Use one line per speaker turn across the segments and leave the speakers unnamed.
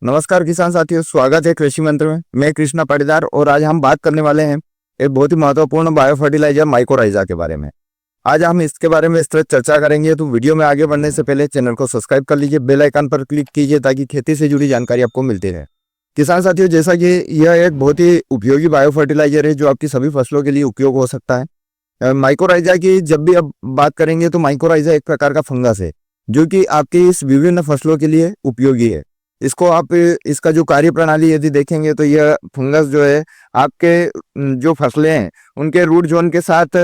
नमस्कार किसान साथियों, स्वागत है कृषि मंत्र में। मैं कृष्णा पाटीदार और आज हम बात करने वाले हैं एक बहुत ही महत्वपूर्ण बायो फर्टिलाइजर माइकोराइजा के बारे में। आज हम इसके बारे में विस्तृत चर्चा करेंगे। तो वीडियो में आगे बढ़ने से पहले चैनल को सब्सक्राइब कर लीजिए, बेल आइकन पर क्लिक कीजिए ताकि खेती से जुड़ी जानकारी आपको मिलती रहे। किसान साथियों, जैसा कि यह एक बहुत ही उपयोगी बायो फर्टिलाइजर है जो आपकी सभी फसलों के लिए उपयोग हो सकता है। माइकोराइजा की जब भी अब बात करेंगे तो माइकोराइजा एक प्रकार का फंगस है जो कि आपकी इस विभिन्न फसलों के लिए उपयोगी है। इसको आप इसका जो कार्य प्रणाली यदि देखेंगे तो यह फंगस जो है आपके जो फसलें हैं उनके रूट जोन के साथ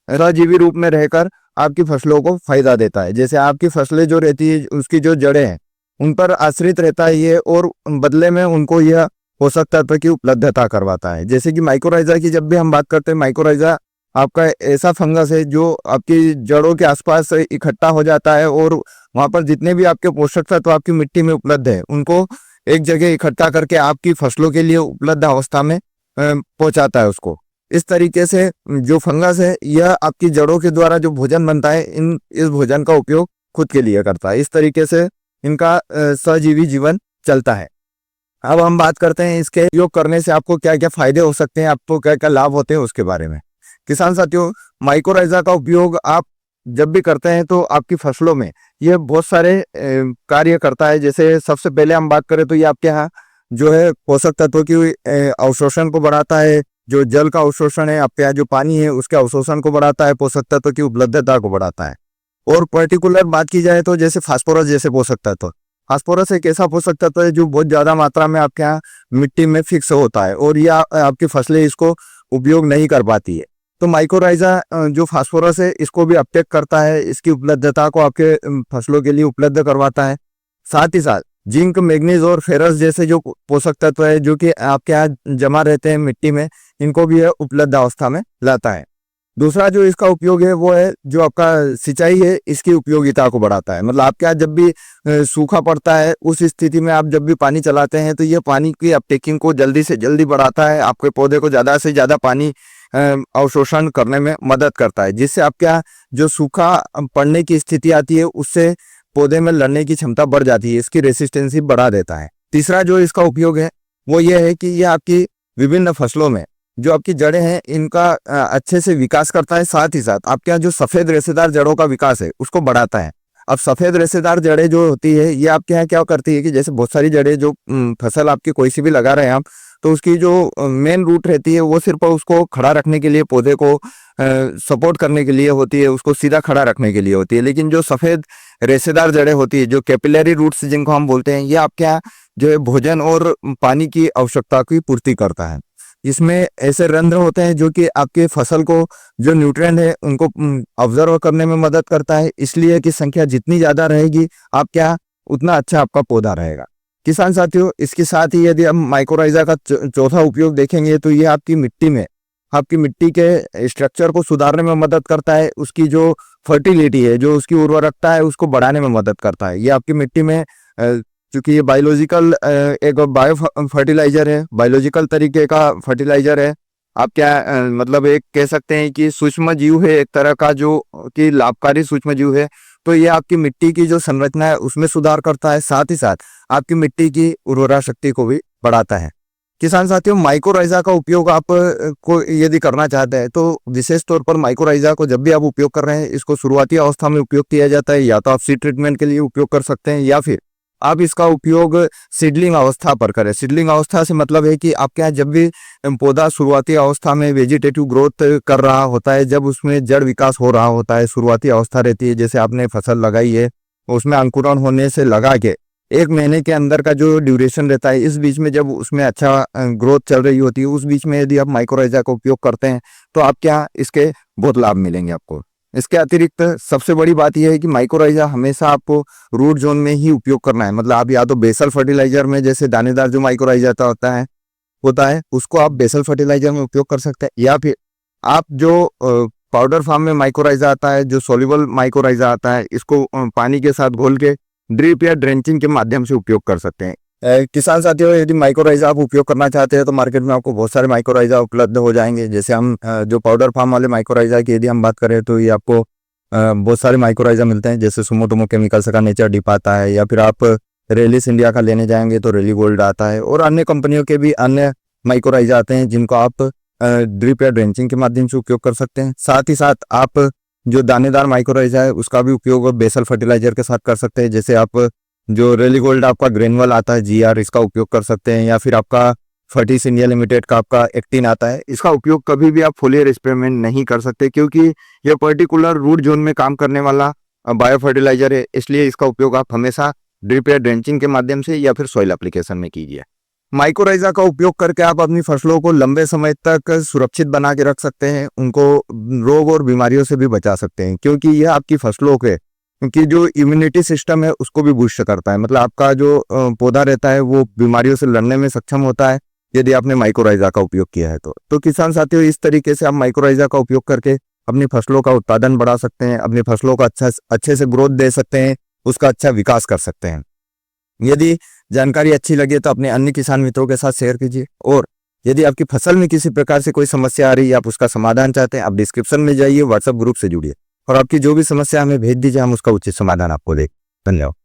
रहजीवी रूप में रहकर आपकी फसलों को फायदा देता है। जैसे आपकी फसलें जो रहती है उसकी जो जड़ें हैं उन पर आश्रित रहता है ये, और बदले में उनको यह पोषक तत्व की उपलब्धता करवाता है। जैसे कि माइकोराइजा की जब भी हम बात करते हैं, माइकोराइजा आपका ऐसा फंगस है जो आपकी जड़ों के आसपास इकट्ठा हो जाता है और वहां पर जितने भी आपके पोषक तत्व आपकी मिट्टी में उपलब्ध है उनको एक जगह इकट्ठा करके आपकी फसलों के लिए उपलब्ध अवस्था में पहुंचाता है उसको। इस तरीके से जो फंगस है यह आपकी जड़ों के द्वारा जो भोजन बनता है इस भोजन का उपयोग खुद के लिए करता है। इस तरीके से इनका सजीवी जीवन चलता है। अब हम बात करते हैं इसके उपयोग करने से आपको क्या क्या फायदे हो सकते हैं, आपको क्या क्या लाभ होते हैं उसके बारे में। किसान साथियों, माइकोराइजा का उपयोग आप जब भी करते हैं तो आपकी फसलों में यह बहुत सारे कार्य करता है। जैसे सबसे पहले हम बात करें तो ये आपके यहाँ जो है पोषक तत्वों की अवशोषण को बढ़ाता है। जो जल का अवशोषण है, आपके यहाँ जो पानी है उसके अवशोषण को बढ़ाता है, पोषक तत्व की उपलब्धता को बढ़ाता है। और पर्टिकुलर बात की जाए तो जैसे फास्फोरस जैसे पोषक तत्व, फास्फोरस एक ऐसा पोषक तत्व है जो बहुत ज्यादा मात्रा में आपके यहाँ मिट्टी में फिक्स होता है और यह आपकी फसलें इसको उपयोग नहीं कर पाती है। तो माइकोराइजा जो फास्फोरस है इसको भी अपटेक करता है, इसकी उपलब्धता को आपके फसलों के लिए उपलब्ध करवाता है। साथ ही साथ जिंक, मैग्नीज और फेरस जैसे जो पोषक तत्व है जो कि आपके यहाँ जमा रहते हैं मिट्टी में, इनको भी यह उपलब्ध अवस्था में लाता है। दूसरा जो इसका उपयोग है वो है जो आपका सिंचाई है, इसकी उपयोगिता को बढ़ाता है। मतलब आपके यहाँ जब भी सूखा पड़ता है उस स्थिति में आप जब भी पानी चलाते हैं तो यह पानी की अपटेकिंग को जल्दी से जल्दी बढ़ाता है, आपके पौधे को ज्यादा से ज्यादा पानी अवशोषण करने में मदद करता है, जिससे आपके यहाँ जो सूखा पड़ने की स्थिति आती है उससे पौधे में लड़ने की क्षमता बढ़ जाती है, इसकी रेसिस्टेंसी बढ़ा देता है। तीसरा जो इसका उपयोग है वो ये है कि यह आपकी विभिन्न फसलों में जो आपकी जड़ें हैं इनका अच्छे से विकास करता है। साथ ही साथ आपके यहाँ जो सफेद रेशेदार जड़ों का विकास है उसको बढ़ाता है। अब सफेद रेशेदार जड़ें जो होती है ये आपके यहाँ क्या करती है कि जैसे बहुत सारी जड़ें जो फसल आपकी कोई सी भी लगा रहे हैं आप, तो उसकी जो मेन रूट रहती है वो सिर्फ उसको खड़ा रखने के लिए, पौधे को सपोर्ट करने के लिए होती है, उसको सीधा खड़ा रखने के लिए होती है। लेकिन जो सफेद रेशेदार जड़ें होती है, जो कैपिलरी रूट्स जिनको हम बोलते हैं, ये आपके यहाँ जो है भोजन और पानी की आवश्यकता की पूर्ति करता है। इसमें ऐसे रंध्र होते हैं जो कि आपके फसल को जो न्यूट्रिएंट है उनको ऑब्जर्व करने में मदद करता है। इसलिए कि संख्या जितनी ज्यादा रहेगी आप क्या उतना अच्छा आपका पौधा रहेगा। किसान साथियों, इसके साथ ही यदि हम माइकोराइजा का चौथा उपयोग देखेंगे तो ये आपकी मिट्टी में आपकी मिट्टी के स्ट्रक्चर को सुधारने में मदद करता है। उसकी जो फर्टिलिटी है, जो उसकी उर्वरकता है, उसको बढ़ाने में मदद करता है। ये आपकी मिट्टी में चूंकि ये बायोलॉजिकल एक बायो फर्टिलाइजर है, बायोलॉजिकल तरीके का फर्टिलाइजर है। आप क्या मतलब एक कह सकते हैं कि सूक्ष्म जीव है, एक तरह का जो कि लाभकारी सूक्ष्म जीव है। तो ये आपकी मिट्टी की जो संरचना है उसमें सुधार करता है, साथ ही साथ आपकी मिट्टी की उर्वरा शक्ति को भी बढ़ाता है। किसान साथियों, माइकोराइजा का उपयोग आप को यदि करना चाहते हैं तो विशेष तौर पर माइकोराइजा को जब भी आप उपयोग कर रहे हैं इसको शुरुआती अवस्था में उपयोग किया जाता है। या तो आप सीड ट्रीटमेंट के लिए उपयोग कर सकते हैं या फिर आप इसका उपयोग सीडलिंग अवस्था पर करें। सीडलिंग अवस्था से मतलब है कि आपके यहाँ जब भी पौधा शुरुआती अवस्था में वेजिटेटिव ग्रोथ कर रहा होता है, जब उसमें जड़ विकास हो रहा होता है, शुरुआती अवस्था रहती है, जैसे आपने फसल लगाई है उसमें अंकुरण होने से लगा के 1 महीने के अंदर का जो ड्यूरेशन रहता है, इस बीच में जब उसमें अच्छा ग्रोथ चल रही होती है उस बीच में यदि आप माइकोराइजा का उपयोग करते हैं तो आप क्या इसके बहुत लाभ मिलेंगे आपको। इसके अतिरिक्त सबसे बड़ी बात यह है कि माइकोराइजा हमेशा आपको रूट जोन में ही उपयोग करना है। मतलब आप या तो बेसल फर्टिलाइजर में, जैसे दानेदार जो माइकोराइजा होता है उसको आप बेसल फर्टिलाइजर में उपयोग कर सकते हैं, या फिर आप जो पाउडर फॉर्म में माइकोराइजा आता है, जो सोल्यूबल माइकोराइजा आता है, इसको पानी के साथ घोल के ड्रिप या ड्रेंचिंग के माध्यम से उपयोग कर सकते हैं। किसान साथियों, यदि माइकोराइजा आप उपयोग करना चाहते हैं तो मार्केट में आपको बहुत सारे माइकोराइजा उपलब्ध हो जाएंगे। जैसे हम जो पाउडर फार्म वाले माइकोराइजा की यदि हम बात करें तो ये आपको बहुत सारे माइकोराइजा मिलते हैं। जैसे सुमोटोमो केमिकल्स का नेचर डिप आता है, या फिर आप रेलिस इंडिया का लेने जाएंगे तो रेली गोल्ड आता है, और अन्य कंपनियों के भी अन्य माइक्रोराइजा आते हैं जिनको आप ड्रिप या ड्रेंचिंग के माध्यम से उपयोग कर सकते हैं। साथ ही साथ आप जो दानेदार माइक्रोराइजा है उसका भी उपयोग बेसल फर्टिलाइजर के साथ कर सकते हैं। जैसे आप जो रेली गोल्ड आपका ग्रेनुअल आता है GR, इसका उपयोग कर सकते हैं, या फिर आपका फर्टिस इंडिया लिमिटेड का आपका एक्टिन आता है। इसका उपयोग कभी भी आप फोलियर स्प्रे में नहीं कर सकते, क्योंकि यह पर्टिकुलर रूट जोन में काम करने वाला बायो फर्टिलाइजर है। इसलिए इसका उपयोग आप हमेशा ड्रिप या ड्रेंचिंग के माध्यम से या फिर सॉइल एप्लीकेशन में कीजिए। माइक्रोराइजा का उपयोग करके आप अपनी फसलों को लंबे समय तक सुरक्षित बना के रख सकते हैं, उनको रोग और बीमारियों से भी बचा सकते हैं, क्योंकि यह आपकी फसलों के की जो इम्यूनिटी सिस्टम है उसको भी बूस्ट करता है। मतलब आपका जो पौधा रहता है वो बीमारियों से लड़ने में सक्षम होता है यदि आपने माइक्रोराइजा का उपयोग किया है तो किसान साथियों, इस तरीके से आप माइक्रोराइजा का उपयोग करके अपनी फसलों का उत्पादन बढ़ा सकते हैं, अपनी फसलों का अच्छे से ग्रोथ दे सकते हैं, उसका अच्छा विकास कर सकते हैं। यदि जानकारी अच्छी लगे तो अपने अन्य किसान मित्रों के साथ शेयर कीजिए, और यदि आपकी फसल में किसी प्रकार से कोई समस्या आ रही है, आप उसका समाधान चाहते हैं, आप डिस्क्रिप्शन में जाइए, व्हाट्सएप ग्रुप से जुड़िए और आपकी जो भी समस्या हमें भेज दीजिए, हम उसका उचित समाधान आपको दें। धन्यवाद।